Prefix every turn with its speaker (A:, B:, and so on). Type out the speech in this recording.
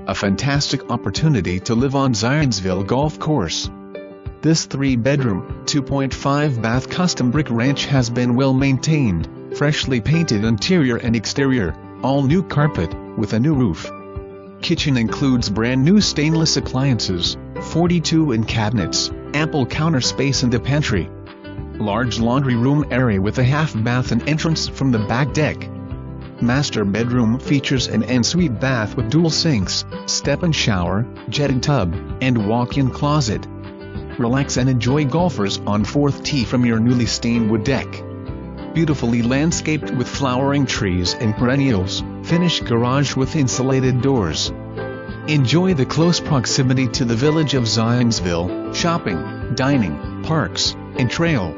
A: a fantastic opportunity to live on Zionsville Golf Course. This 3-bedroom, 2.5-bath custom brick ranch has been well maintained, freshly painted interior and exterior, all new carpet, with a new roof. Kitchen includes brand new stainless appliances, 42-in cabinets, ample counter space and a pantry. Large laundry room area with a half bath and entrance from the back deck. Master bedroom features an ensuite bath with dual sinks, step-in shower, jetted tub, and walk-in closet. Relax and enjoy golfers on 4th tee from your newly stained wood deck. Beautifully landscaped with flowering trees and perennials, finished garage with insulated doors. Enjoy the close proximity to the village of Zionsville, shopping, dining, parks, and trail.